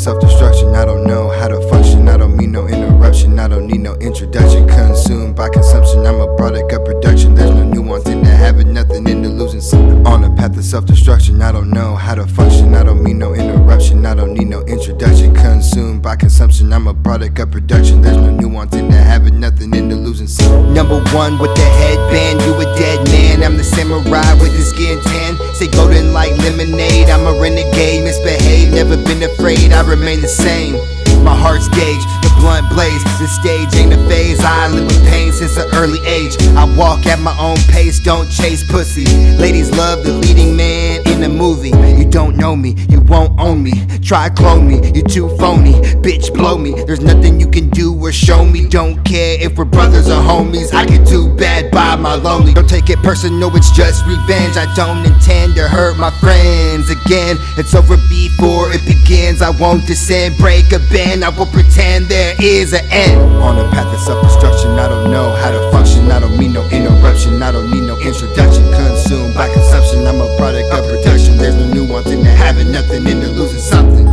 self-destruction. I don't know how to function. I don't mean no interruption. I don't need no introduction. Consumed by consumption. I'm a product of production. There's no nuance in the having nothing into losing something. On a path of self-destruction. I don't know how to function. I don't mean no interruption. I don't need no introduction. Consumed by consumption. I'm a product of production. There's no nuance in the having nothing into losing something. Number one with the headband, you a dead man. I'm the samurai with the skin tan. Say golden like lemonade. I'm a renegade, misbehave, never been afraid. I remain the same. My heart's gauge, the blunt blaze. The stage ain't a phase. I live with pain since an early age. I walk at my own pace, don't chase pussy. Ladies love the leading man in a movie. You don't know me, you won't own me. Try clone me, you too phony. Bitch blow me, there's nothing you can do or show me. Don't care if we're brothers or homies. I can do bad by my lonely. Don't take it personal, it's just revenge. I don't intend to hurt my friends again. It's over before it begins. I won't descend, break a bend. I will pretend there is an end. On a path of self-destruction, I don't know how to function. I don't mean no interruption. I don't need no introduction. Consumed by consumption. I'm a product of production. There's no nuance in the having nothing into losing something.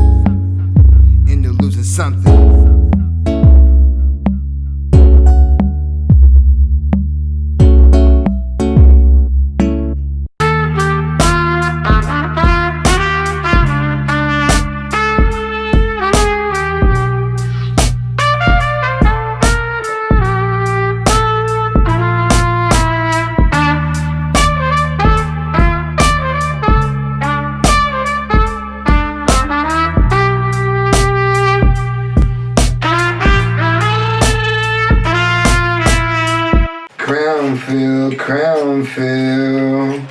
Into losing something. Crownfield.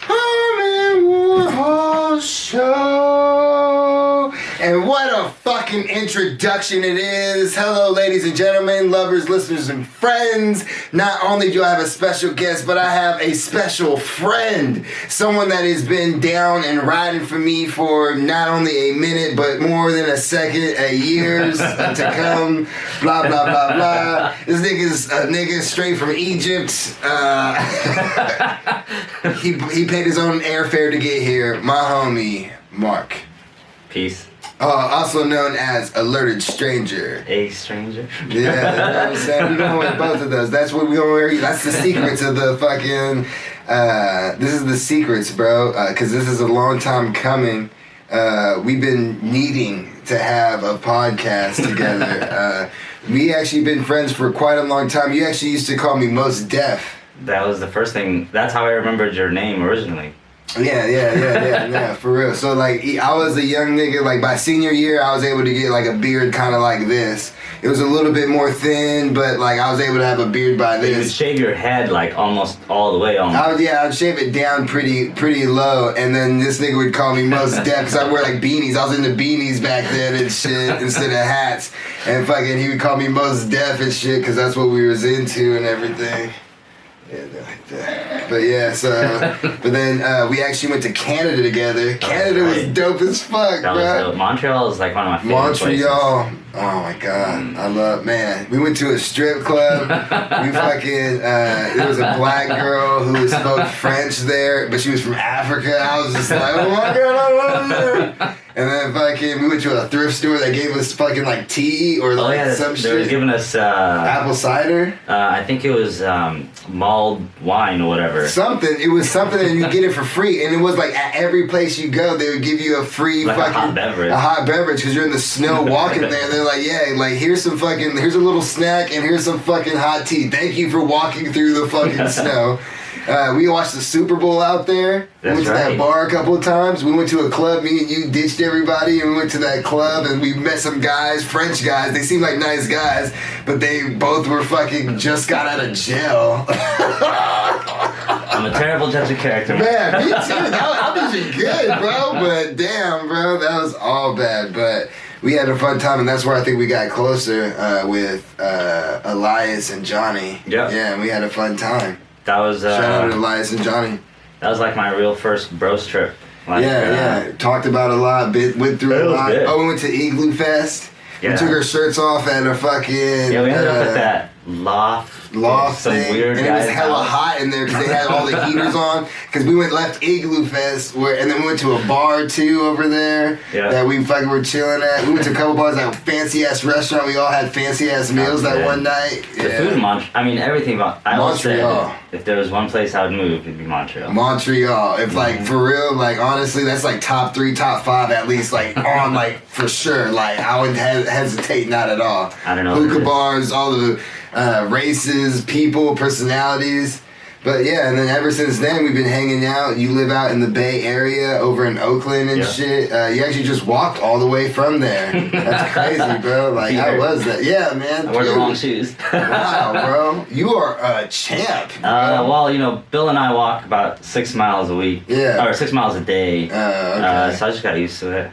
Harmon Warhol Show. And what a fucking introduction it is. Hello, ladies and gentlemen, lovers, listeners, and friends. Not only do I have a special guest, but I have a special friend. Someone that has been down and riding for me for not only a minute, but more than a second, a years to come. Blah, blah, blah, blah. This nigga's a nigga straight from Egypt. He paid his own airfare to get here. My homie, Mark. Peace. Also known as Alerted Stranger. A stranger? Yeah, you know what I'm saying? We're going with both of those. That's what we're going to that's the secrets of the fucking... this is the secrets, bro. Because this is a long time coming. We've been needing to have a podcast together. We actually been friends for quite a long time. You actually used to call me Most Deaf. That was the first thing. That's how I remembered your name originally. Yeah, for real. So, like, I was a young nigga, like, by senior year, I was able to get, like, a beard kind of like this. It was a little bit more thin, but, like, I was able to have a beard by this. You would shave your head, like, almost all the way on. I'd shave it down pretty low, and then this nigga would call me Most Deaf, because I wear, like, beanies. I was into beanies back then and shit, instead of hats. And fucking, he would call me Most Deaf and shit, because that's what we was into and everything. Yeah, like that. But yeah, so but then we actually went to Canada together. Canada was dope as fuck, bro. Montreal is like one of my favorite Montreal. places. Oh my god, I love, man. We went to a strip club. We fucking there was a black girl who spoke French there, but she was from Africa. I was just like, oh my god, I love her. And then fucking we went to a thrift store that gave us fucking like tea or like some shit. They were giving us apple cider. I think it was mulled wine or whatever. Something. It was something and you get it for free. And it was like at every place you go, they would give you a free like fucking a hot beverage because you're in the snow walking there. And they're like, yeah, like here's a little snack and here's some fucking hot tea. Thank you for walking through the fucking snow. We watched the Super Bowl out there. We went to that bar a couple of times. We went to a club. Me and you ditched everybody and we went to that club and we met some guys, French guys. They seemed like nice guys, but they both were fucking just got out of jail. I'm a terrible judge of character. Man, me too. I was good, bro. But damn, bro, that was all bad. But we had a fun time, and that's where I think we got closer with Elias and Johnny. Yeah. Yeah, and we had a fun time. That was shout out to Elias and Johnny. That was like my real first bros trip. Like, yeah. Talked about a lot, went through a lot. Good. Oh, we went to Igloo Fest. Yeah. We took our shirts off at a fucking... Yeah, we ended up at loft some thing, weird and it was guy's hella house. hot in there because they had all the heaters on. Because we left Igloo Fest, and then we went to a bar too over there that we fucking were chilling at. We went to a couple bars, like a fancy ass restaurant. We all had fancy ass meals that one night. The food in Montreal. I mean, everything about. I always Montreal. said if there was one place I would move, it'd be Montreal. Montreal. If like for real, like honestly, that's like top 3, top 5 at least. Like on like for sure. Like I would hesitate not at all. I don't know. Hookah bars, all the races, people, personalities. But yeah, and then ever since then we've been hanging out. You live out in the Bay Area over in Oakland and shit. You actually just walked all the way from there. That's crazy, bro. Like how was that? Yeah, man. I wore the wrong shoes. Wow, bro. You are a champ. Well, you know, Bill and I walk about 6 miles a week. Yeah. Or 6 miles a day. Okay. So I just got used to it.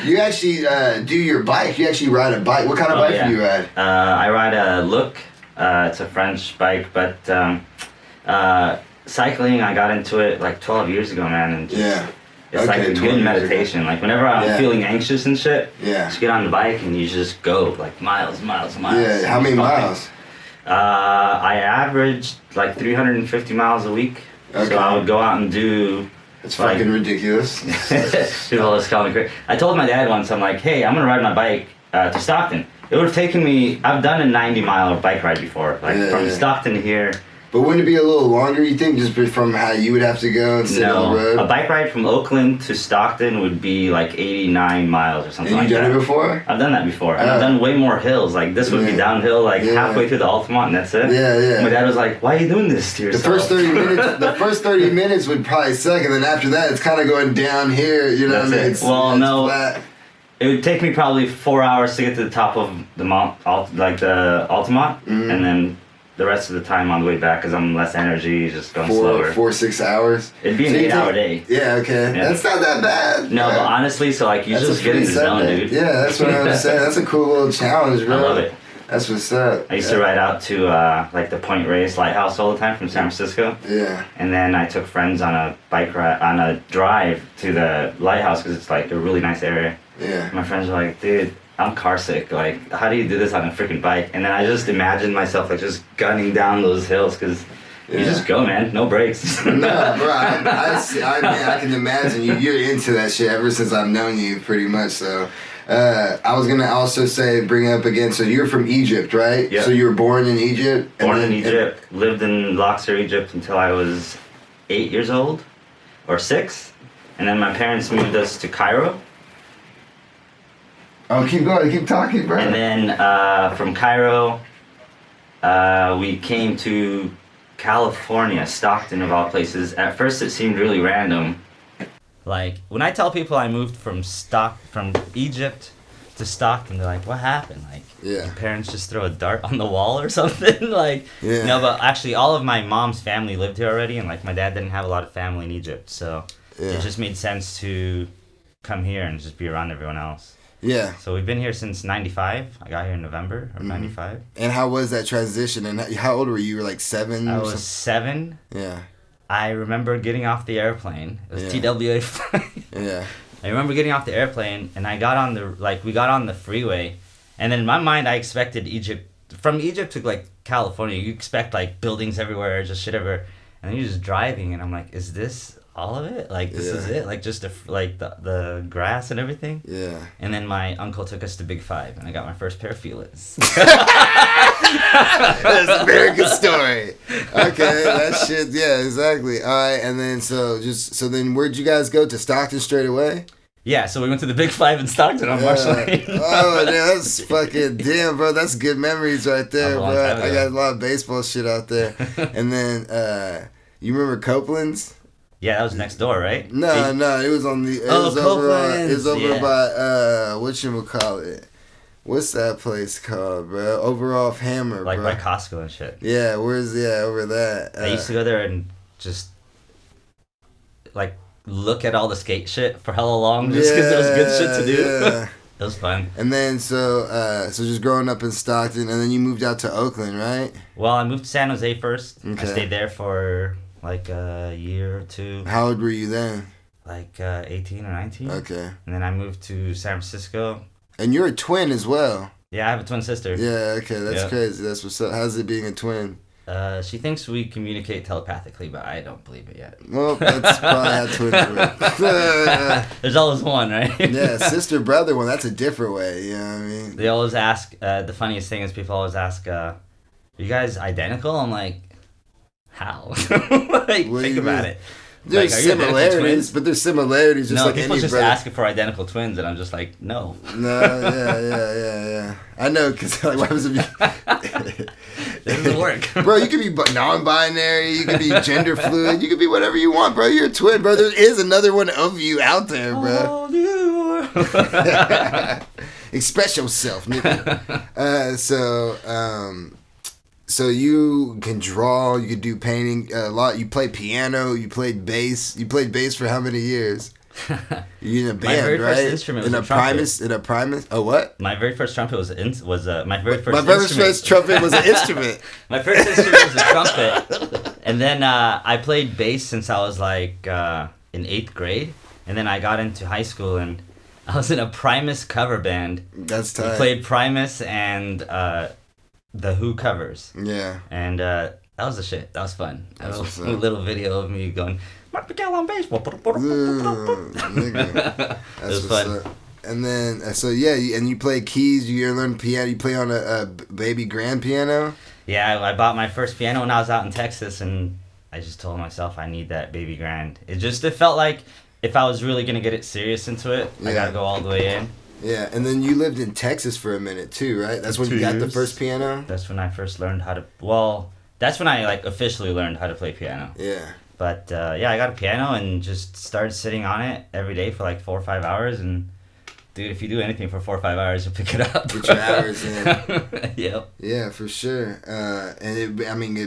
You actually do your bike. You actually ride a bike. What kind of bike do you ride? I ride a Look. It's a French bike, but cycling, I got into it like 12 years ago, man. And it's like a good meditation. Like whenever I'm feeling anxious and shit, just get on the bike and you just go like miles. Yeah, how many miles? I averaged like 350 miles a week. Okay. So I would go out and do... It's fucking ridiculous. People always call me crazy. I told my dad once, I'm like, hey, I'm gonna ride my bike to Stockton. It would have taken me, I've done a 90-mile bike ride before, like from Stockton to here. But wouldn't it be a little longer, you think, just from how you would have to go instead of the road? A bike ride from Oakland to Stockton would be like 89 miles or something like that. Have you done it before? I've done that before. And I've done way more hills. Like this would be downhill like halfway through the Altamont and that's it. Yeah. My dad was like, why are you doing this to yourself? The first 30 minutes would probably suck, and then after that it's kind of going down here, you know what I mean? Flat. It would take me probably 4 hours to get to the top of the the Altamont, and then the rest of the time on the way back because I'm less energy, just going slower. 4-6 hours. It'd be an 8-hour day. Yeah, okay. Yeah. That's not that bad. No, but honestly, so like you just get in the zone, dude. Yeah, that's what I was saying. That's a cool little challenge, bro. I love it. That's what's up. I used to ride out to like the Point Reyes Lighthouse all the time from San Francisco. Yeah. And then I took friends on a bike ride, on a drive to the lighthouse because it's like a really nice area. Yeah. My friends were like, dude, I'm car sick. Like, how do you do this on a freaking bike? And then I just imagined myself like just gunning down those hills because you just go, man. No brakes. No, bro. I can imagine you're into that shit ever since I've known you, pretty much. So, I was gonna also bring up again. So you're from Egypt, right? Yeah. So you were born in Egypt. Born in Egypt. Lived in Luxor, Egypt until I was 8 years old, or 6, and then my parents moved us to Cairo. Oh, keep going, keep talking, bro. And then from Cairo, we came to California, Stockton of all places. At first it seemed really random. Like, when I tell people I moved from Egypt to Stockton, they're like, what happened? Like, your parents just throw a dart on the wall or something? Like, no, but actually all of my mom's family lived here already, and like my dad didn't have a lot of family in Egypt, so it just made sense to come here and just be around everyone else. Yeah. So we've been here since 95. I got here in November of 95. And how was that transition? And how old were you? You were like 7? I was 7. Yeah. I remember getting off the airplane. It was TWA flight. Yeah. I remember getting off the airplane and we got on the freeway. And then in my mind, I expected from Egypt to like California, you expect like buildings everywhere, just shit everywhere. And then you're just driving and I'm like, is this all of it? Like, this is it? Like, just the grass and everything? Yeah. And then my uncle took us to Big 5, and I got my first pair of Felix. That's a very good story. Okay, that shit, yeah, exactly. All right, and then so then where'd you guys go? To Stockton straight away? Yeah, so we went to the Big 5 in Stockton on Marshall Lane. Oh, man, that's fucking damn, bro. That's good memories right there, bro. I got a lot of baseball shit out there. And then, you remember Copeland's? Yeah, that was next door, right? No, it was on the. It was over by whatchamacallit. What's that place called, bro? Over off Hammer, like bro. by Costco and shit. Yeah, over that. I used to go there and just like look at all the skate shit for hella long, just because it was good shit to do. Yeah. It was fun. And then so just growing up in Stockton, and then you moved out to Oakland, right? Well, I moved to San Jose first. Okay. I stayed there for like a year or 2. How old were you then? Like 18 or 19. Okay. And then I moved to San Francisco. And you're a twin as well. Yeah, I have a twin sister. Yeah, okay, that's Yep. crazy. That's what's up. How's it being a twin? She thinks we communicate telepathically, but I don't believe it yet. Well, that's probably how twins work. There's always one, right? Yeah, sister brother one. That's a different way. You know what I mean? They always ask. The funniest thing is people always ask, "Are you guys identical?" I'm like, "How?" Like, What do think you about mean? it. There's Like, are you identical similarities, twins? but there's similarities just No, like people any just brother. asking for identical twins, and I'm just like, no. No, yeah. I know, because like, what happens if you... This doesn't work. Bro, you could be non-binary, you could be gender fluid, you could be whatever you want, bro. You're a twin, bro. There is another one of you out there, bro. All you. Express yourself, nigga. So you can draw, you can do painting a lot. You play piano, you played bass. You played bass for how many years? You're in a band, My very right? first instrument was in a trumpet. PRIMUS. Oh, what? My very first trumpet was my very first. My very instrument. first trumpet was an instrument. My first instrument was a trumpet, and then I played bass since I was like in 8th grade, and then I got into high school and I was in a Primus cover band. That's We tight. played Primus and the Who covers, Yeah. and that was the shit. That was fun. That's what's A up. little video of me going, "Mark Miguel on bass." Nigga. That's It was what's fun. up. And then, so yeah, and you play keys, you learn piano, you play on a baby grand piano? Yeah, I bought my first piano when I was out in Texas, and I just told myself I need that baby grand. It felt like if I was really gonna get it serious into it, I Yeah. gotta go all the way in. Yeah, and then you lived in Texas for a minute too, right? That's when you 2 got the years. first piano? That's when I first learned how to. Well, that's when I like officially learned how to play piano. Yeah. But yeah, I got a piano and just started sitting on it every day for like 4 or 5 hours. And dude, if you do anything for 4 or 5 hours, you'll pick it up. Get your hours in. Yep. Yeah, for sure. And it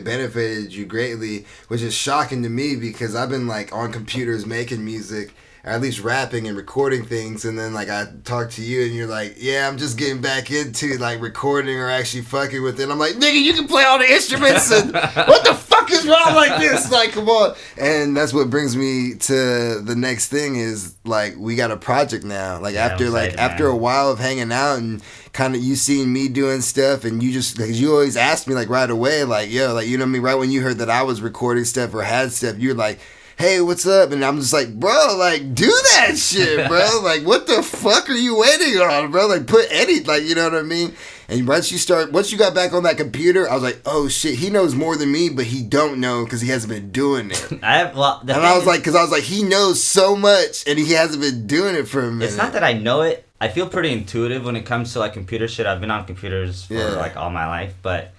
benefited you greatly, which is shocking to me because I've been like on computers making music, or at least rapping and recording things, and then like I talk to you and you're like, yeah, I'm just getting back into like recording or actually fucking with it. I'm like, nigga, you can play all the instruments and what the fuck is wrong like this? Like, come on. And that's what brings me to the next thing is like we got a project now. Like Yeah, after I'm excited, after man. a while of hanging out and kind of you seeing me doing stuff and you just because you always asked me like right away like yo like you know what I mean, right when you heard that I was recording stuff or had stuff, you're like, hey, what's up? And I'm just like, bro, like do that shit, bro. Like what the fuck are you waiting on, bro? Like put any, like, you know what I mean? And once you got back on that computer, I was like, oh shit, he knows more than me, but he don't know because he hasn't been doing it. And I I was like, he knows so much and he hasn't been doing it for a minute. it's not that I know it. I feel pretty intuitive when it comes to like computer shit. I've been on computers for Yeah. like all my life, but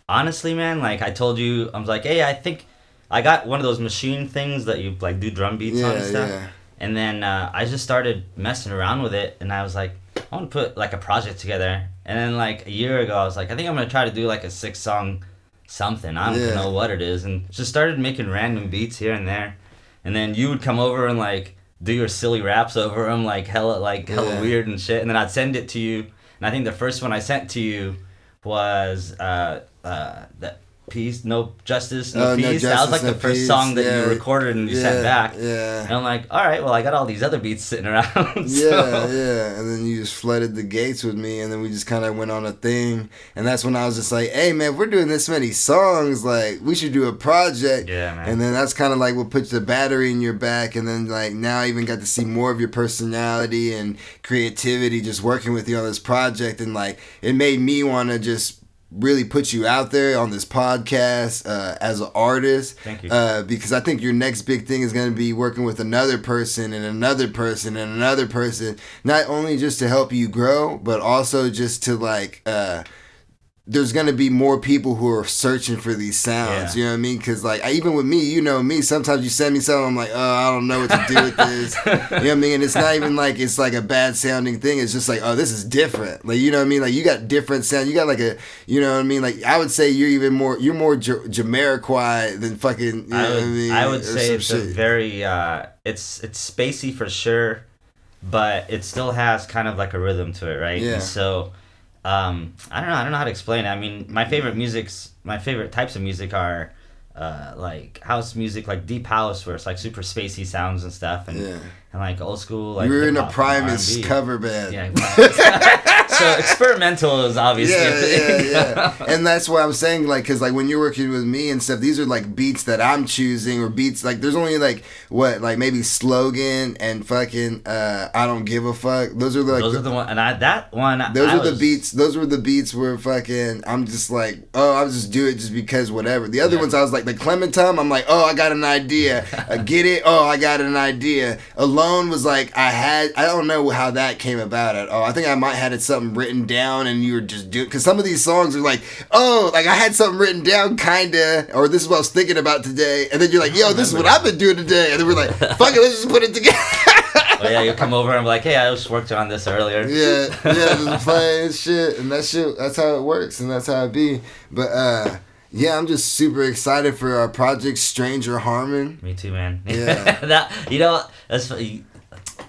honestly, man, like I told you, I was like, hey, I think I got one of those machine things that you like do drum beats on and stuff. Yeah. And then I just started messing around with it, and I was like, I want to put like a project together. And then like a year ago, I was like, I think I'm gonna try to do like a 6-song something. I don't even Yeah. know what it is, and just started making random beats here and there. And then you would come over and like do your silly raps over them, like hella Yeah. weird and shit. And then I'd send it to you. And I think the first one I sent to you was that Peace, No Justice, No Oh, No Peace. That was like Justice, the No first Peace. song that Yeah. you recorded and you sent back. Yeah. And I'm like, all right, well, I got all these other beats sitting around. Yeah, yeah. And then you just flooded the gates with me, and then we just kind of went on a thing. And that's when I was just like, hey, man, we're doing this many songs. Like, we should do a project. Yeah, man. And then that's kind of like what puts the battery in your back. And then, like, now I even got to see more of your personality and creativity just working with you on this project. And, like, it made me want to just really put you out there on this podcast as an artist. Thank you. Because I think your next big thing is going to be working with another person and another person and another person, not only just to help you grow, but also just to like there's going to be more people who are searching for these sounds. Yeah. You know what I mean? Because like even with me, you know me, sometimes you send me something, I'm like, oh, I don't know what to do with this. You know what I mean? And it's not even like it's like a bad sounding thing. It's just like, oh, this is different. Like, you know what I mean? Like you got different sound. You got like a, you know what I mean? Like I would say you're more Jamiroquai than fucking, you know what I mean? I would Or say some it's a shit. very it's spacey for sure, but it still has kind of like a rhythm to it, right? Yeah. And so I don't know how to explain it. I mean, my favorite types of music are like house music, like deep house, where it's like super spacey sounds and stuff, and Yeah. and like old school. Like You were in a hip-hop and Primus R&B. cover band. Yeah. So experimental is obviously a thing. Yeah. And that's why I'm saying, like, because, like, when you're working with me and stuff, these are, like, beats that I'm choosing, or beats, like, there's only, like, what, like, maybe Slogan and fucking I Don't Give a Fuck. Those are, like... Those are the one, and Those were the beats where fucking, I'm just like, oh, I'll just do it just because whatever. The other ones, I was like, the Clementine, I'm like, oh, I got an idea. Get it? Oh, I got an idea. Alone was like, I don't know how that came about at all. I think I might had something written down and you were just doing, because some of these songs are like, oh, like I had something written down kinda, or this is what I was thinking about today, and then you're like, yo, this is what I've been doing today, and then we're like, fuck it, let's just put it together. Oh yeah, you come over and I'm like, hey, I just worked on this earlier. Yeah, just playing shit, and that shit, that's how it works, and that's how it be. But yeah, I'm just super excited for our project, Stranger Harmon. Me too, man. Yeah. That's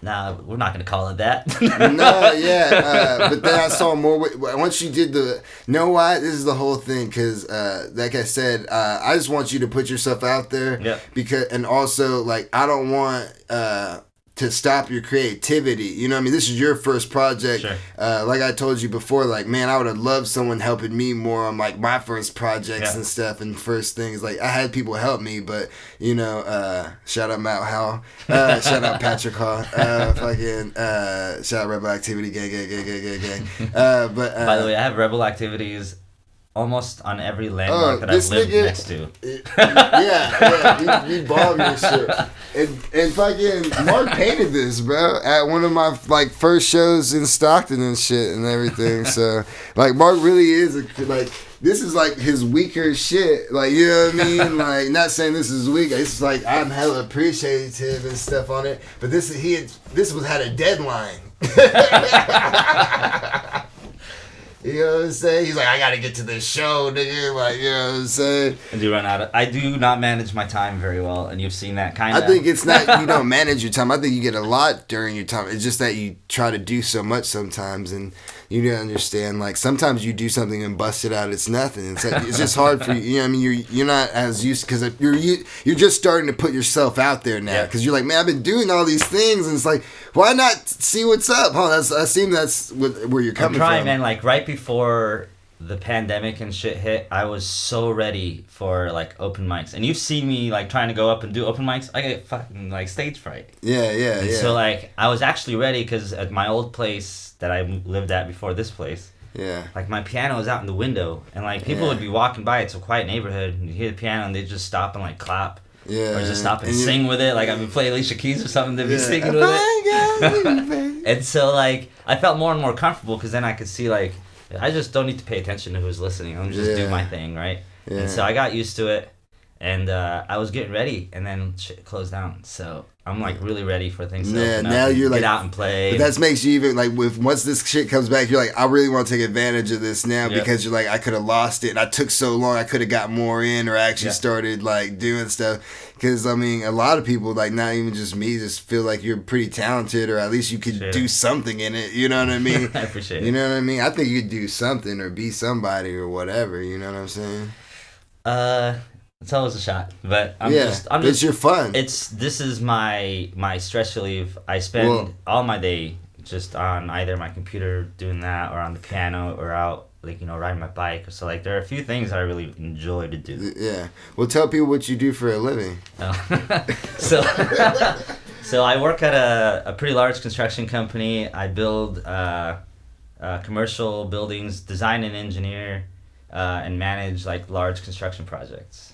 nah, we're not gonna call it that. No, yeah, but then I saw more. Once you did the, know why? This is the whole thing, because like I said, I just want you to put yourself out there. Yeah. Because, and also, like, I don't want to stop your creativity. You know what I mean? This is your first project. Sure. Like I told you before, like, man, I would have loved someone helping me more on, like, my first projects and stuff, and first things. Like, I had people help me, but, you know, shout out Matt Howell, shout out Patrick Hall, fucking, shout out Rebel Activity, gang. But by the way, I have Rebel Activities almost on every landmark that I've lived next to. We bomb your shit. And fucking Mark painted this, bro, at one of my, like, first shows in Stockton and shit and everything. So, like, Mark really is like, this is like his weaker shit. Like, you know what I mean? Like, not saying this is weak. It's like I'm hella appreciative and stuff on it. But this had a deadline. You know what I'm saying? He's like, I gotta get to this show, nigga. Like, you know what I'm saying? I do not manage my time very well, and you've seen that kind of. I think it's not you don't manage your time. I think you get a lot during your time. It's just that you try to do so much sometimes, and you don't understand. Like, sometimes you do something and bust it out. It's nothing. It's like, it's just hard for you. You know what I mean? You're not as used, because you're just starting to put yourself out there now, because you're like, man, I've been doing all these things, and it's like, why not see what's up? Huh? I assume that's where you're coming from. Man. Like, right before the pandemic and shit hit, I was so ready for, like, open mics. And you've seen me, like, trying to go up and do open mics. I get fucking, like, stage fright. Yeah. So, like, I was actually ready, because at my old place that I lived at before this place, like, my piano was out in the window, and, like, people would be walking by. It's a quiet neighborhood, and you hear the piano, and they just stop and, like, clap. Or just stop and sing with it. Like, I'd be playing Alicia Keys or something, they'd be singing with it. And so, like, I felt more and more comfortable, because then I could see, like, I just don't need to pay attention to who's listening. I'm just do my thing, right? Yeah. And so I got used to it, and I was getting ready, and then shit closed down. So I'm, like, really ready for things to open up, now you're get like, out and play. But that makes you even, like, once this shit comes back, you're like, I really want to take advantage of this now, because you're like, I could have lost it, and I took so long, I could have got more in, or actually started, like, doing stuff. Because, I mean, a lot of people, like, not even just me, just feel like you're pretty talented, or at least you could do something in it, you know what I mean? I appreciate it. You know what I mean? I think you could do something, or be somebody, or whatever, you know what I'm saying? It's always a shot, but I'm it's your fun. This is my stress relief. I spend all my day just on either my computer doing that, or on the piano, or out, like, you know, riding my bike. So, like, there are a few things I really enjoy to do. Yeah. Well, tell people what you do for a living. So I work at a pretty large construction company. I build commercial buildings, design and engineer, and manage, like, large construction projects.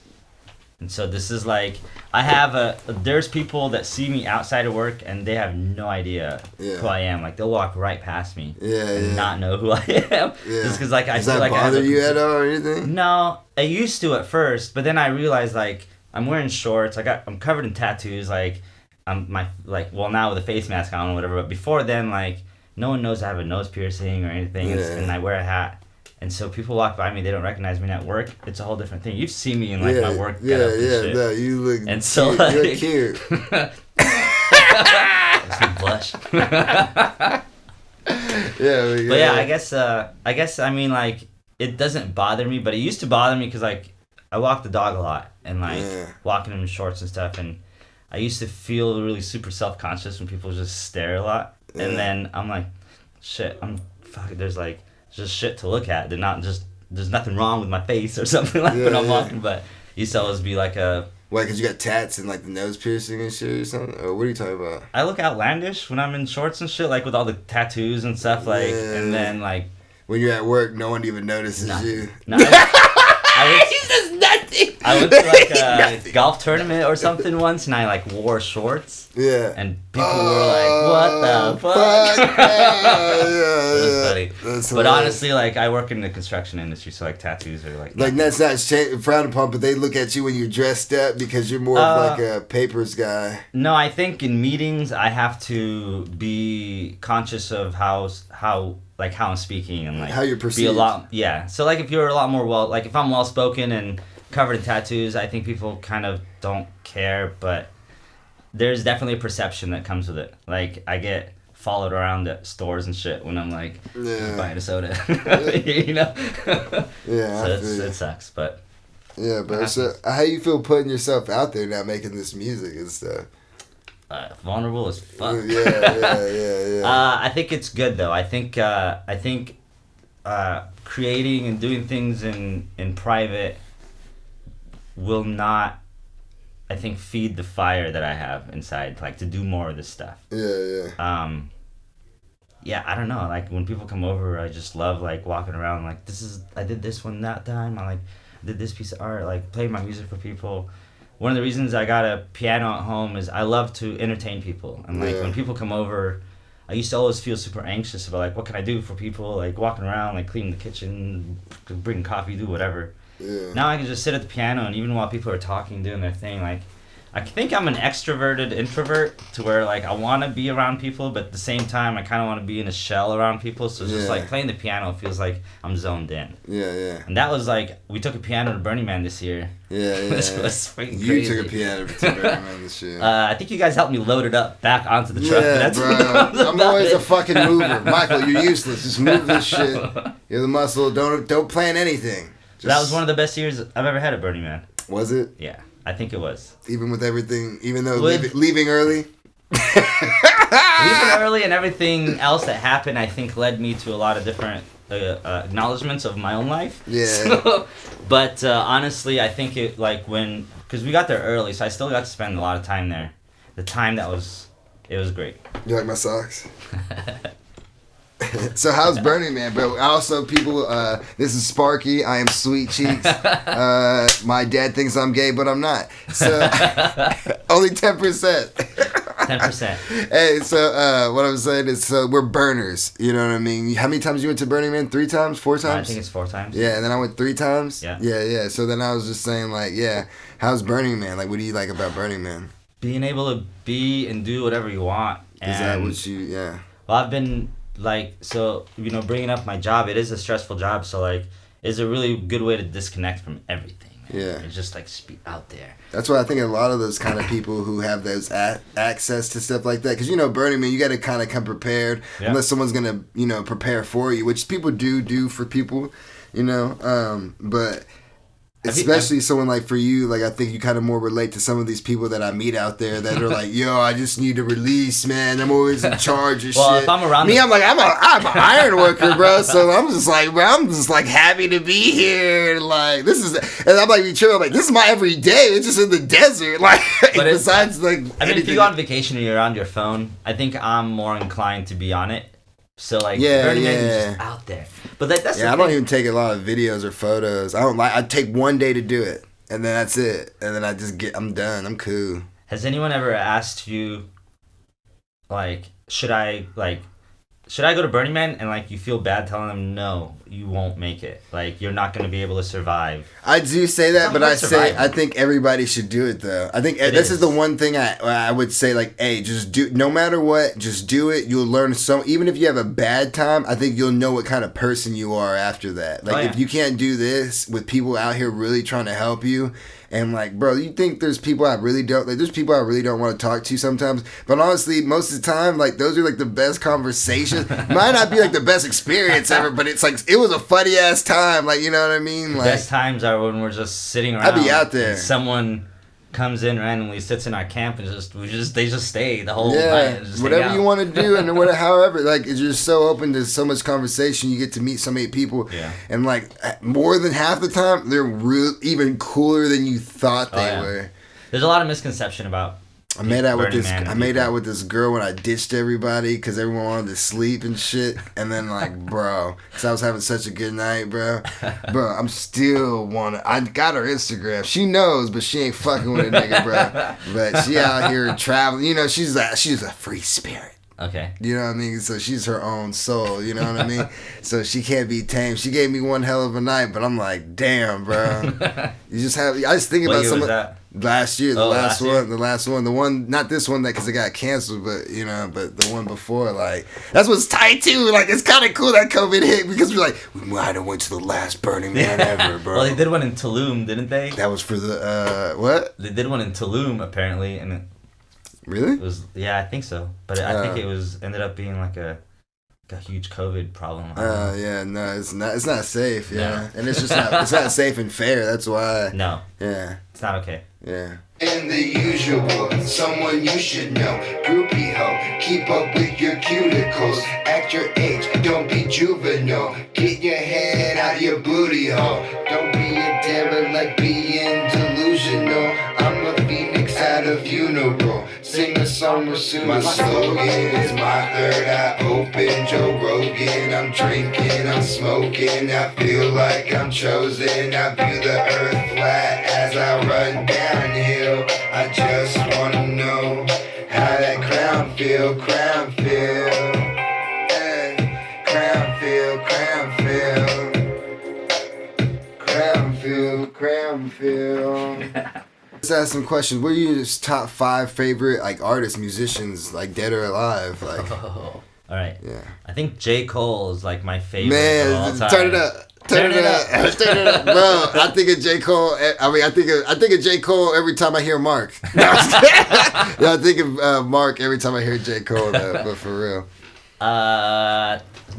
And so this is, like, there's people that see me outside of work, and they have no idea who I am. Like, they'll walk right past me and not know who I am. Just because, like, I feel like I have bother you at all or anything? No, I used to at first, but then I realized, like, I'm wearing shorts. I'm covered in tattoos. Like, now with a face mask on or whatever. But before then, like, no one knows I have a nose piercing or anything, and I wear a hat. And so people walk by me, they don't recognize me at work. It's a whole different thing. You've seen me in, like, my work getup and shit. No, you look and so, cute. Like, you're cute. Makes me blush. But yeah, I guess I mean, like, it doesn't bother me, but it used to bother me because, like, I walk the dog a lot, and, like, walking him in shorts and stuff, and I used to feel really super self-conscious when people just stare a lot. And then I'm like, shit, I'm fuck, there's just shit to look at. There's nothing wrong with my face or something like when I'm walking, but used to always be like a... Why, because you got tats and like the nose piercing and shit or something? Or what are you talking about? I look outlandish when I'm in shorts and shit, like with all the tattoos and stuff, like, and then like... When you're at work, no one even notices you. No, he says nothing. I went to like a golf tournament or something once, and I like wore shorts. Yeah. And people were like, "What the fuck?" Yeah, it was funny. That's but honestly, like I work in the construction industry, so like tattoos are like. Like that's not frowned upon, but they look at you when you're dressed up because you're more of like a papers guy. No, I think in meetings I have to be conscious of how I'm speaking and like how you're perceived. Be a lot, yeah. So like if you're a lot more like if I'm well spoken and covered in tattoos, I think people kind of don't care, but there's definitely a perception that comes with it. Like I get followed around at stores and shit when I'm like buying a soda, you know. Yeah, so it sucks, but yeah, but so how you feel putting yourself out there now, making this music and stuff? Vulnerable as fuck. Yeah. I think it's good though. I think creating and doing things in private will not, I think, feed the fire that I have inside, like to do more of this stuff. Yeah. Yeah, I don't know. Like when people come over, I just love like walking around. Like I did this one that time. I did this piece of art. Like played my music for people. One of the reasons I got a piano at home is I love to entertain people. And like when people come over, I used to always feel super anxious about like what can I do for people, like walking around, like cleaning the kitchen, bring coffee, do whatever. Yeah. Now I can just sit at the piano, and even while people are talking, doing their thing, like I think I'm an extroverted introvert to where like I want to be around people, but at the same time I kind of want to be in a shell around people. So it's just like playing the piano feels like I'm zoned in. Yeah. And that was like we took a piano to Burning Man this year. Yeah. It was freaking you crazy. took a piano to Burning Man this year. I think you guys helped me load it up back onto the truck. Yeah, That's bro. I'm always a fucking mover. Michael, you're useless. Just move this shit. You're the muscle. Don't plan anything. That was one of the best years I've ever had at Burning Man. Was it? Yeah, I think it was. Even with everything, even though leaving early? Leaving early and everything else that happened, I think, led me to a lot of different acknowledgments of my own life. Yeah. So, but honestly, I think it, like, because we got there early, so I still got to spend a lot of time there. The time it was great. You like my socks? So how's Burning Man, bro? Also, people, this is Sparky. I am Sweet Cheeks. My dad thinks I'm gay, but I'm not. So only 10%. 10%. Hey, so what I'm saying is, so we're burners. You know what I mean? How many times you went to Burning Man? 3 times? 4 times? I think it's 4 times. Yeah, and then I went 3 times? Yeah. So then I was just saying, like, how's Burning Man? Like, what do you like about Burning Man? Being able to be and do whatever you want. Is that what you, Well, I've been... like, so, you know, bringing up my job, it is a stressful job, so like it's a really good way to disconnect from everything, man. Yeah, it's just like be out there. That's why I think a lot of those kind of people who have those access to stuff like that, because you know, Burning Man, you got to kind of come prepared unless someone's gonna, you know, prepare for you, which people do for people, you know, but especially someone like for you, like I think you kind of more relate to some of these people that I meet out there that are like, yo, I just need to release, man. I'm always in charge of well, shit. If I'm around me, I'm like, I'm an iron worker, bro. So I'm just like, bro, I'm just like happy to be here. Like this is, and I'm like, I'm like, this is my everyday. It's just in the desert. Like but besides like, I mean, if you go on vacation and you're on your phone, I think I'm more inclined to be on it. So like, Burning Man is just out there. But that's I don't even take a lot of videos or photos. I take one day to do it, and then that's it. And then I'm done. I'm cool. Has anyone ever asked you, like, should I go to Burning Man, and like you feel bad telling them no, you won't make it. Like you're not going to be able to survive. I do say that, but I think everybody should do it though. I think this is the one thing I would say, like, hey, just do, no matter what, just do it. You'll learn even if you have a bad time, I think you'll know what kind of person you are after that. Like if you can't do this with people out here really trying to help you. And like, bro, you think there's people I really don't want to talk to sometimes. But honestly, most of the time, like those are like the best conversations. Might not be like the best experience ever, but it's like it was a funny ass time. Like, you know what I mean? Like, best times are when we're just sitting around. I'd be out there. And someone comes in randomly, sits in our camp, and they just stay the whole night. And just whatever you want to do, and whatever, however, like you're so open to so much conversation. You get to meet so many people, and like more than half the time, they're even cooler than you thought they were. There's a lot of misconception about. I made out with this girl when I ditched everybody because everyone wanted to sleep and shit. And then like, bro, because I was having such a good night, bro. I'm still I got her Instagram. She knows, but she ain't fucking with a nigga, bro. But she out here traveling. You know, she's a free spirit. Okay. You know what I mean? So she's her own soul, you know what I mean? So she can't be tamed. She gave me one hell of a night, but I'm like, damn, bro. I just think about some of that. Last year, the last one, the one, not this one because it got canceled, but but the one before, like, that's what's tight too. Like, it's kind of cool that COVID hit because we're like, we might have went to the last Burning Man ever, bro. Well, they did one in Tulum, didn't they? That was for the what? They did one in Tulum apparently, and really? It was I think so, but I think it ended up being like a huge COVID problem. No, it's not safe. Yeah, and it's just not safe and fair. That's why. No. Yeah. It's not okay. Yeah. And the usual, someone you should know, groupie hoe, keep up with your cuticles, act your age, don't be juvenile, get your head out of your booty hole, don't be a derelict, being delusional, I'm a phoenix at a funeral, sing a song with Sue. My slogan is my third eye open, Joe Rogan, I'm drinking, I'm smoking, I feel like I'm chosen, I view the earth flat as I run downhill. I just wanna know how that crown feel. Hey, crown feel. Let's ask some questions. What are your top 5 favorite like artists, musicians, like dead or alive? Like, all right. Yeah. I think J. Cole is like my favorite of all time. Turn it up. Turn it up, bro. I think of J. Cole. I think of J. Cole every time I hear Mark. No, I think of Mark every time I hear J. Cole. But for real,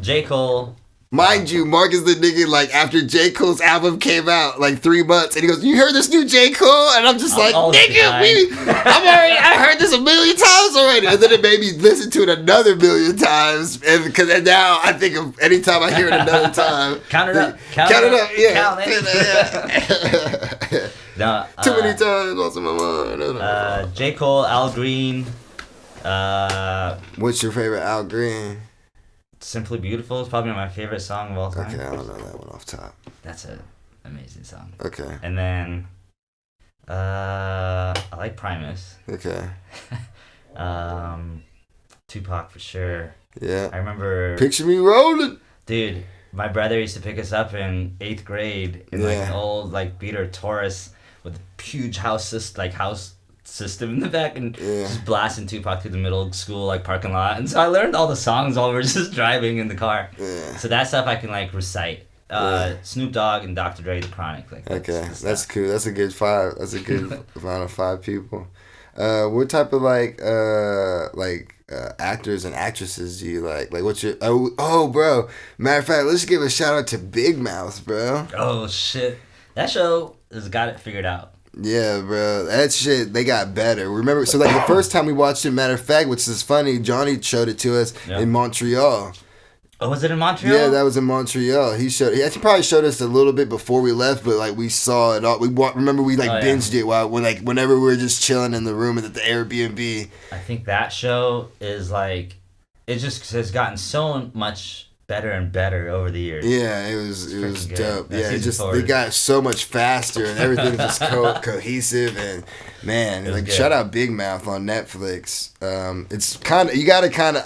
J. Cole. Mind you, Mark is the nigga, like, after J. Cole's album came out, like, 3 months, and he goes, you heard this new J. Cole? And I'm just like, nigga, I heard this 1,000,000 times already. And then it made me listen to it another 1,000,000 times, and now I think of anytime I hear it another time. Count it up. Yeah. No, too many times, lost in my mind. J. Cole, Al Green. What's your favorite Al Green? Simply Beautiful is probably my favorite song of all time. Okay, I don't know that one off top. That's an amazing song. Okay. And then I like Primus. Okay. Tupac for sure. Yeah. I remember Picture Me Rolling. Dude, my brother used to pick us up in 8th grade in like an old like beater Taurus with a huge house system in the back and just blasting Tupac through the middle school like parking lot. And so I learned all the songs while we were just driving in the car. Yeah. So that stuff I can like recite. Snoop Dogg and Dr. Dre, The Chronic. Like that's cool. That's a good 5. That's a good amount of 5 people. What type of actors and actresses do you like? Like, what's your bro? Matter of fact, let's give a shout out to Big Mouth, bro. Oh shit, that show has got it figured out. Yeah, bro. That shit, they got better. Remember, so like the first time we watched it, matter of fact, which is funny, Johnny showed it to us in Montreal. Oh, was it in Montreal? Yeah, that was in Montreal. He actually probably showed us a little bit before we left, but like we saw it all. Remember we binged it whenever we were just chilling in the room at the Airbnb. I think that show is like, it just has gotten so much better and better over the years. Yeah, it was dope. They got so much faster and everything was just cohesive and man, like good. Shout out Big Mouth on Netflix. It's kind of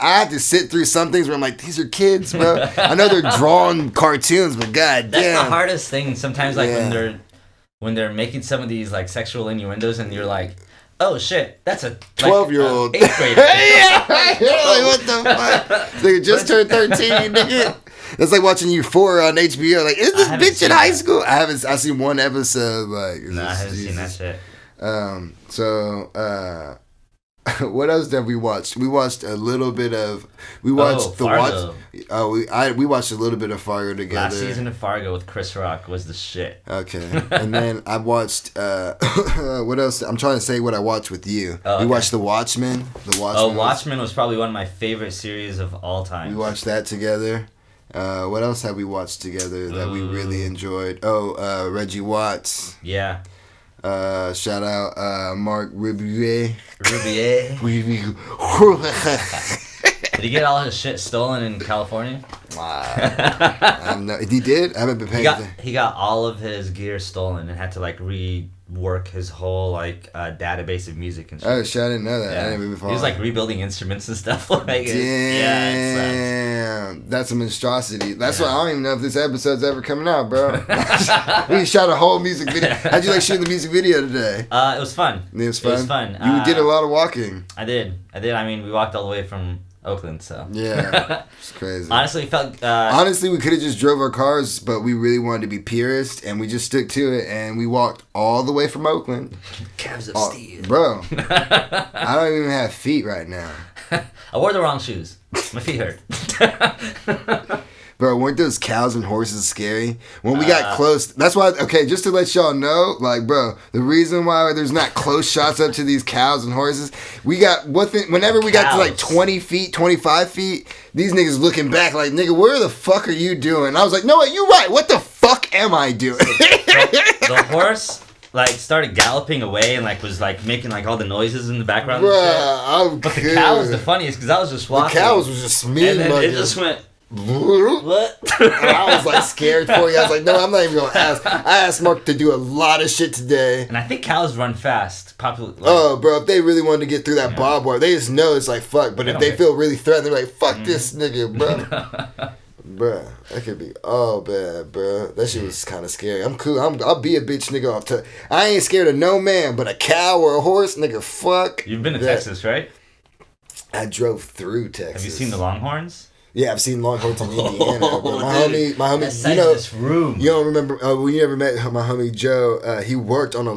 I have to sit through some things where I'm like, these are kids, bro. I know they're drawn cartoons, but god damn. That's the hardest thing sometimes, like when they're making some of these like sexual innuendos and you're like, oh shit, that's a 12-year-old 8th grader. Yeah, you're like, what the fuck? They just turned 13, nigga. It's like watching Euphoria on HBO. Like, is this bitch in high school? I've seen one episode. Like, I haven't seen that shit. What else did we watch? We watched a little bit of. We watched Fargo. We watched a little bit of Fargo together. Last season of Fargo with Chris Rock was the shit. Okay, and then I watched. What else? I'm trying to say what I watched with you. Oh, okay. We watched The Watchmen. Watchmen was probably one of my favorite series of all time. We watched that together. What else have we watched together that we really enjoyed? Reggie Watts. Yeah. Shout out Mark Ribier. Did he get all his shit stolen in California? He did? I haven't been paying attention. He got all of his gear stolen and had to like rework his whole like database of music and shit. Oh shit, I didn't know that. Yeah. I didn't even follow. He was like rebuilding instruments and stuff like Damn, that's a monstrosity. That's why I don't even know if this episode's ever coming out, bro. We shot a whole music video. How'd you like shooting the music video today? It was fun. It was fun? You did a lot of walking. I did. I mean, we walked all the way from Oakland, so. Yeah, it's crazy. Honestly, it felt... Honestly, we could have just drove our cars, but we really wanted to be purist, and we just stuck to it, and we walked all the way from Oakland. Calves of steel. Bro, I don't even have feet right now. I wore the wrong shoes. My feet hurt. Bro, weren't those cows and horses scary? When we got close, that's why, okay, just to let y'all know, like, bro, the reason why there's not close shots up to these cows and horses, whenever we got to like 20 feet, 25 feet, these niggas looking back like, nigga, where the fuck are you doing? I was like, no, you're right. What the fuck am I doing? The horse... like started galloping away and like was like making like all the noises in the background. Bruh, but the cow was the funniest because I was just walking. The cows was just me, and then it just went. What? And I was like scared for you. I was like, no, I'm not even gonna ask. I asked Mark to do a lot of shit today. And I think cows run fast. Bro, if they really wanted to get through that barbed wire, they just know it's like fuck. But if they feel really threatened, they're like, fuck this nigga, bro. Bruh, that could be all bad, bruh. That shit was kind of scary. I'm cool. I'll be a bitch, nigga. I ain't scared of no man, but a cow or a horse, nigga, fuck. You've been to Texas, right? I drove through Texas. Have you seen the Longhorns? Yeah, I've seen Longhorns in Indiana. Bro. My homie, this room. You don't remember when you ever met my homie Joe? He worked on a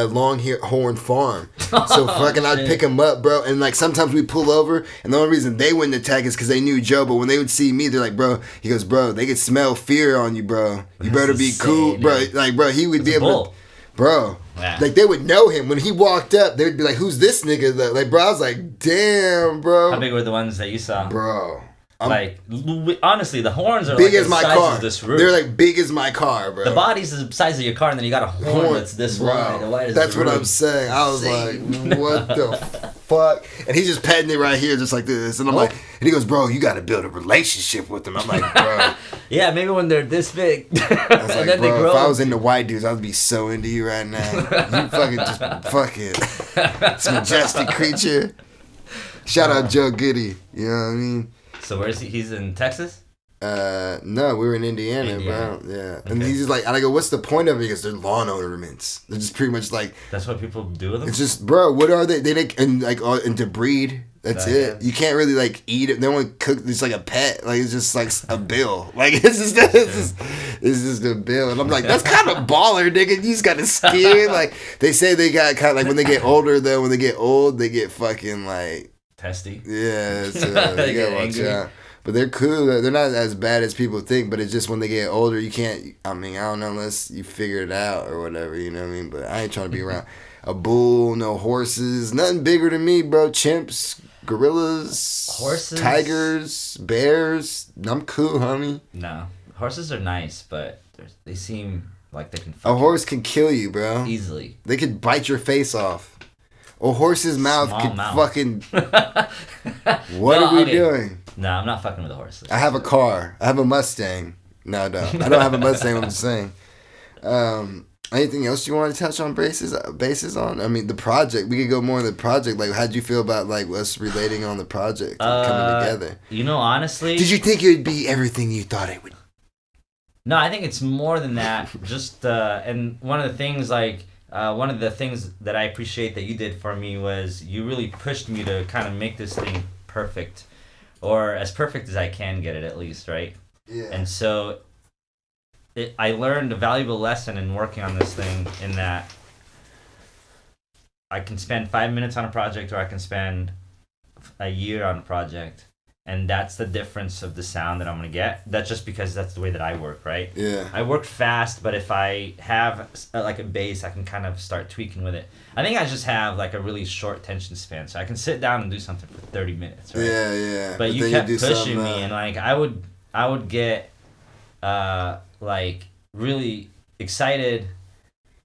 longhorn farm. So fucking, I'd pick him up, bro, and like sometimes we pull over, and the only reason they wouldn't attack is because they knew Joe. But when they would see me, they're like, bro. He goes, bro, they could smell fear on you, bro. You better be cool, bro. Like, bro, he would be able to, bro. Yeah. Like they would know him when he walked up. They would be like, "Who's this nigga?" Like, bro, I was like, "Damn, bro." How big were the ones that you saw, bro? Honestly, the horns are big like as my size car. Of this room. They're like big as my car, bro. The body's the size of your car, and then you got a horn that's this wide. That's what I'm saying. I was like, what the fuck? And he's just petting it right here, just like this. And I'm like, and he goes, bro, you got to build a relationship with them. I'm like, bro. Yeah, maybe when they're this big. I was like, then bro, if I was into white dudes, I would be so into you right now. You fucking just fucking this majestic creature. Shout out Joe Goody. You know what I mean? So where's he? He's in Texas? No, we were in Indiana, bro. Yeah. Okay. And he's just like, and I go, what's the point of it? Because they're lawn ornaments. They're just pretty much like. That's what people do with them? It's just, bro, what are they? And to breed. That's it. You can't really like eat it. They only cook. It's like a pet. Like it's just like a bill. Like it's just a bill. And I'm like, that's kind of baller, nigga. You just got to skin. Like they say they got kind of like when they get older though. When they get old, they get fucking like. Testy. Yeah, so you gotta watch out. But they're cool. They're not as bad as people think. But it's just when they get older, you can't. I mean, I don't know unless you figure it out or whatever. You know what I mean? But I ain't trying to be around a bull, no horses, nothing bigger than me, bro. Chimps, gorillas, horses, tigers, bears. I'm cool, homie. No, horses are nice, but they seem like they can. A horse can kill you, bro. Easily. They could bite your face off. A horse's mouth could fucking. What are we doing? No, I'm not fucking with the horses. I have a car. I have a Mustang. No, I don't. I don't have a Mustang. I'm just saying. Anything else you want to touch on bases on? I mean, the project. We could go more on the project. Like, how'd you feel about like us relating on the project and coming together? You know, honestly. Did you think it would be everything you thought it would? No, I think it's more than that. Just and one of the things that I appreciate that you did for me was you really pushed me to kind of make this thing perfect, or as perfect as I can get it at least, right? Yeah. And so I learned a valuable lesson in working on this thing in that I can spend 5 minutes on a project, or I can spend a year on a project, and that's the difference of the sound that I'm gonna get. That's just because that's the way that I work, right? Yeah. I work fast, but if I have like a bass, I can kind of start tweaking with it. I think I just have like a really short attention span, so I can sit down and do something for 30 minutes, right? Yeah. But you kept pushing me, and like I would get like really excited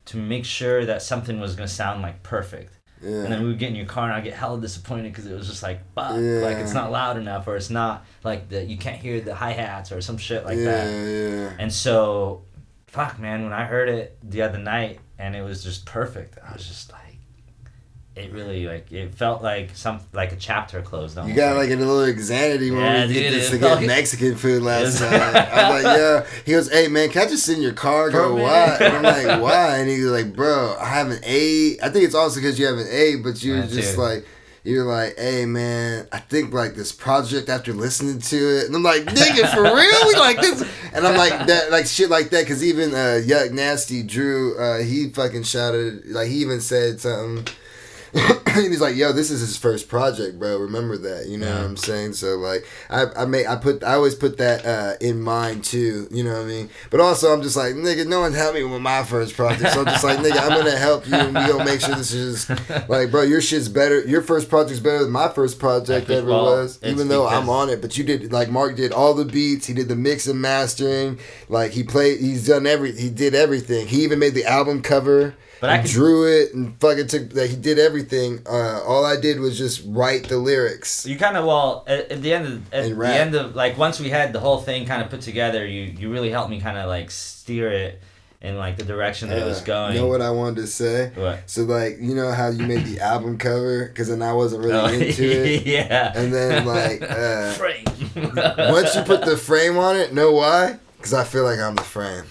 to make sure that something was gonna sound like perfect. Yeah. And then we would get in your car, and I'd get hella disappointed because it was just like, fuck, like it's not loud enough, or it's not like you can't hear the hi-hats or some shit like that. Yeah. And so, fuck, man, when I heard it the other night and it was just perfect, I was just like, it really, like, it felt like like a chapter closed. You got like a little anxiety when we get this to get Mexican food last night. I was like, yeah. He goes, hey man, can I just sit in your car? I go, why? And I'm like, why? And he was like, bro, I have an A. I think it's also because you have an A, but you're just like, you're like, hey man, I think like this project after listening to it, and I'm like, nigga, for real? We like this? And I'm like that, like shit like that, because even Yuck Nasty Drew, he fucking shouted, like he even said something. And he's like, yo, this is his first project, bro. Remember that, you know what I'm saying? So like, I always put that in mind too, you know what I mean? But also, I'm just like, nigga, no one helped me with my first project, so I'm just like, nigga, I'm gonna help you, and we gonna make sure this is like, bro, your shit's better. Your first project's better than my first project ever was, even though I'm on it. But you did, like, Mark did all the beats, he did the mix and mastering, like he did everything. He even made the album cover. But I drew it and fucking he did everything. All I did was just write the lyrics. You kind of, at the end of, like, once we had the whole thing kind of put together, you really helped me kind of like steer it in like the direction that it was going. You know what I wanted to say? What? So like, you know how you made the album cover? Because then I wasn't really into it. Yeah. And then like, frame. Once you put the frame on it, know why? Because I feel like I'm the frame.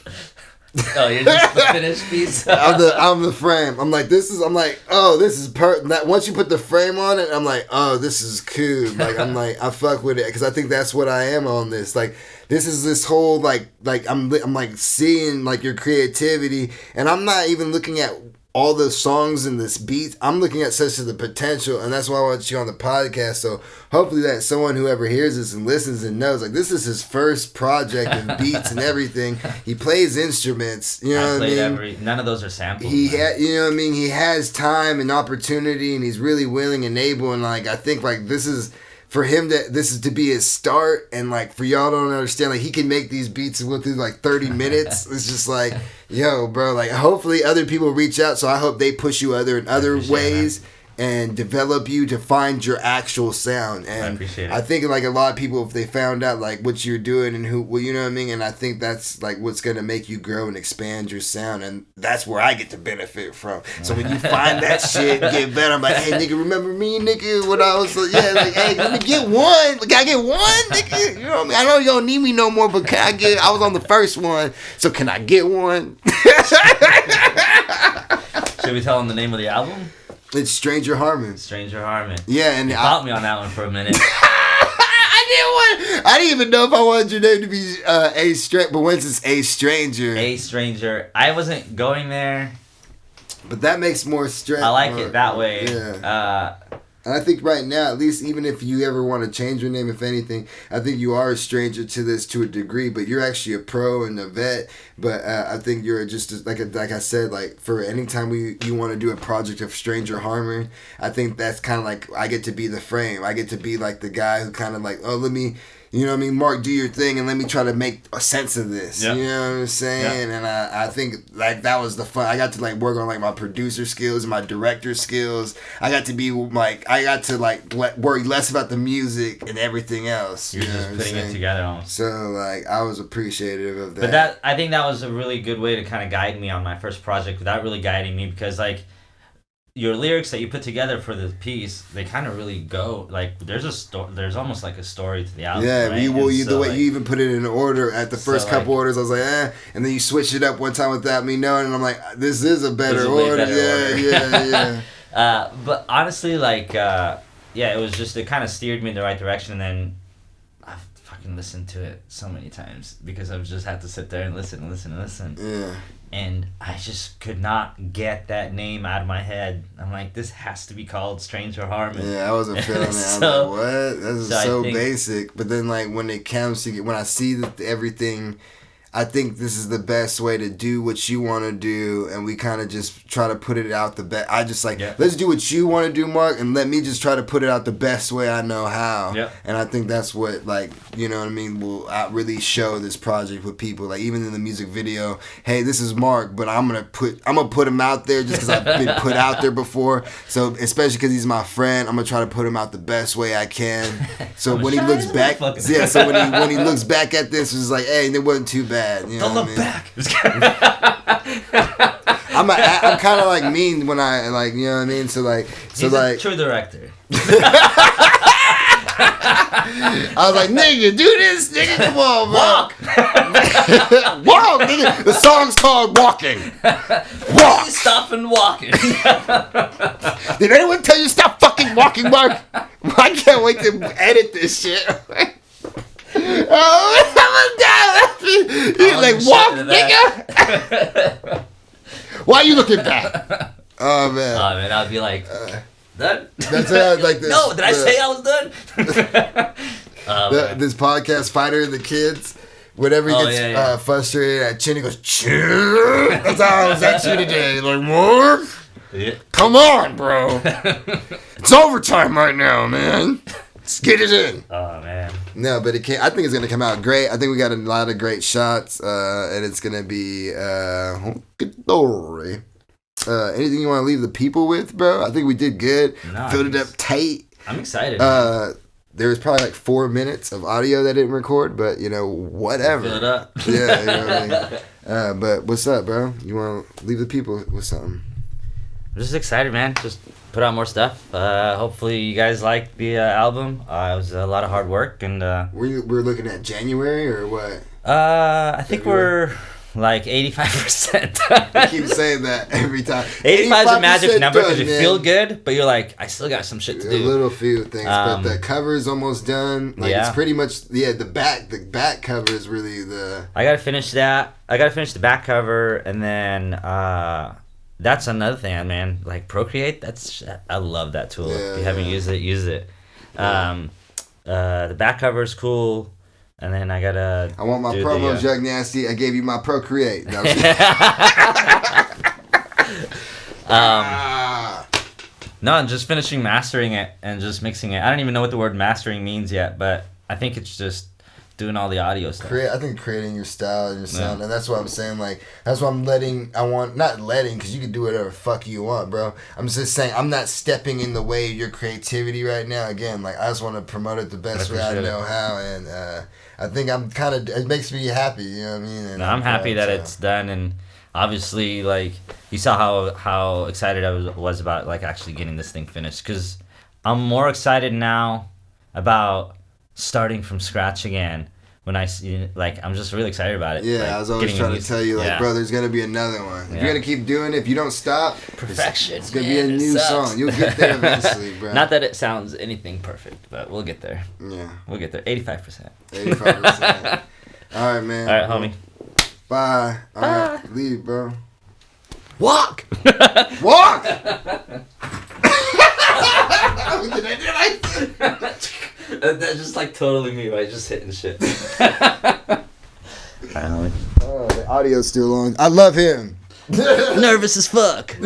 Oh, you're just the finished piece. I'm the frame. I'm like, this is that once you put the frame on it, I'm like, oh, this is cool. Like, I'm like, I fuck with it because I think that's what I am on this. Like, this is this whole like I'm like seeing like your creativity, and I'm not even looking at all the songs in this beat. I'm looking at such the potential, and that's why I want you on the podcast. So hopefully that someone who ever hears this and listens and knows, like, this is his first project of beats and everything. He plays instruments, you know what I mean? None of those are samples. You know what I mean? He has time and opportunity, and he's really willing and able, and like, I think like this is to be his start, and like for y'all don't understand, like he can make these beats within like 30 minutes. It's just like, yo, bro, like hopefully other people reach out, so I hope they push you in other ways and develop you to find your actual sound. And I appreciate it. I think like a lot of people, if they found out like what you're doing and you know what I mean, and I think that's like what's gonna make you grow and expand your sound, and that's where I get to benefit from. So when you find that shit and get better, I'm like, hey nigga, remember me, nigga, when I was like, hey, let me get one. Can I get one, nigga? You know what I mean? I know you don't need me no more, but I was on the first one, so can I get one? Should we tell them the name of the album? It's Stranger Harmon. Stranger Harmon. Yeah, and you caught me on that one for a minute. I didn't even know if I wanted your name to be A Stranger, but once it's A Stranger. A Stranger. I wasn't going there. But that makes more strength. I like it that way. Yeah. And I think right now, at least even if you ever want to change your name, if anything, I think you are a stranger to this to a degree, but you're actually a pro and a vet. But I think you're just, like I said, like for any time you want to do a project of Stranger Harmon, I think that's kind of like, I get to be the frame. I get to be like the guy who kind of like, oh, let me, you know what I mean, Mark, do your thing, and let me try to make a sense of this. Yep. You know what I'm saying? Yep. And I think like that was the fun. I got to like work on like my producer skills and my director skills. I got to be like, worry less about the music and everything else. You're just putting it together almost. So like I was appreciative of that. But I think that was a really good way to kind of guide me on my first project without really guiding me, because like your lyrics that you put together for the piece, they kind of really go like there's almost like a story to the album. Yeah, right? The way you even put it in order at the first couple orders, I was like, and then you switched it up one time without me knowing, and I'm like, this is a better order. Yeah. But honestly, like, it was just, it kind of steered me in the right direction, and then fucking listened to it so many times because I've just had to sit there and listen. Yeah. And I just could not get that name out of my head. I'm like, this has to be called Stranger Harmon. Yeah, I wasn't feeling it. I was like, what? This is so basic. But then, like, when it comes to, when I see that everything, I think this is the best way to do what you want to do, and we kind of just try to put it out the best. I just like, let's do what you want to do, Mark, and let me just try to put it out the best way I know how. Yep. And I think that's what, like, you know what I mean, will really show this project with people. Like, even in the music video, hey, this is Mark, but I'm gonna put him out there just because I've been put out there before. So especially because he's my friend, I'm gonna try to put him out the best way I can. So when he looks back, so when he looks back at this, it's like, hey, it wasn't too bad. You know Don't look back. I'm kind of like mean when I like, you know what I mean. So like, He's a true director. I was like, nigga, do this, nigga, come on, bro. Walk, nigga. The song's called Walking. Walk. Stop and walking. Did anyone tell you to stop fucking walking, Mark? I can't wait to edit this shit. Oh, he's like, walk, nigga. Why are you looking back? Oh man. Oh man, I'd be like, done. That's like this. No, did I say I was done? This podcast, Fighter and the Kids. Whenever he gets frustrated at Chin, he goes, Chin. That's how I was at you today. Like, Mark, come on, bro. It's overtime right now, man. Let's get it in. Oh man. No, but it can't. I think it's gonna come out great. I think we got a lot of great shots, and it's gonna be glory. Anything you want to leave the people with, bro? I think we did good. No, Filled it up tight. I'm excited. There was probably like 4 minutes of audio that didn't record, but you know, whatever. Fill it up. Yeah, you know what I mean? But what's up, bro? You want to leave the people with something? I'm just excited, man. Just put out more stuff. Hopefully you guys like the album. It was a lot of hard work, and we're looking at January or what? I think we're like 85%. I keep saying that every time. 85 is a magic number because you man. Feel good, but you're like, I still got some shit to do. A little few things, but the cover is almost done. Like it's pretty much the back cover is really the. I gotta finish that. I gotta finish the back cover, and then that's another thing, man. Like Procreate, I love that tool. If you haven't used it, use it. The back cover is cool. And then I want my promo, Jug Nasty. I gave you my Procreate. No, I'm just finishing mastering it and just mixing it. I don't even know what the word mastering means yet, but I think it's just doing all the audio stuff. I think creating your style and your sound, and that's what I'm saying. Like that's what I'm not letting, because you can do whatever fuck you want, bro. I'm just saying I'm not stepping in the way of your creativity right now. Again, like I just want to promote it the best way I know how, and I think I'm it makes me happy. You know what I mean? And I'm happy that it's done, and obviously, like you saw how excited I was about like actually getting this thing finished, because I'm more excited now about starting from scratch again. When I see, like, I'm just really excited about it. Yeah, like, I was always trying to tell you, like, bro, there's gonna be another one. If you're gonna keep doing it, if you don't stop, perfection. It's gonna be a new song. You'll get there eventually, bro. Not that it sounds anything perfect, but we'll get there. Yeah, we'll get there. 85%. 85%. All right, man. All right, homie. Bye. All right, leave, bro. Walk. Walk. That's just like totally me, right? Just hitting shit. Oh, the audio's still on. I love him. Nervous as fuck.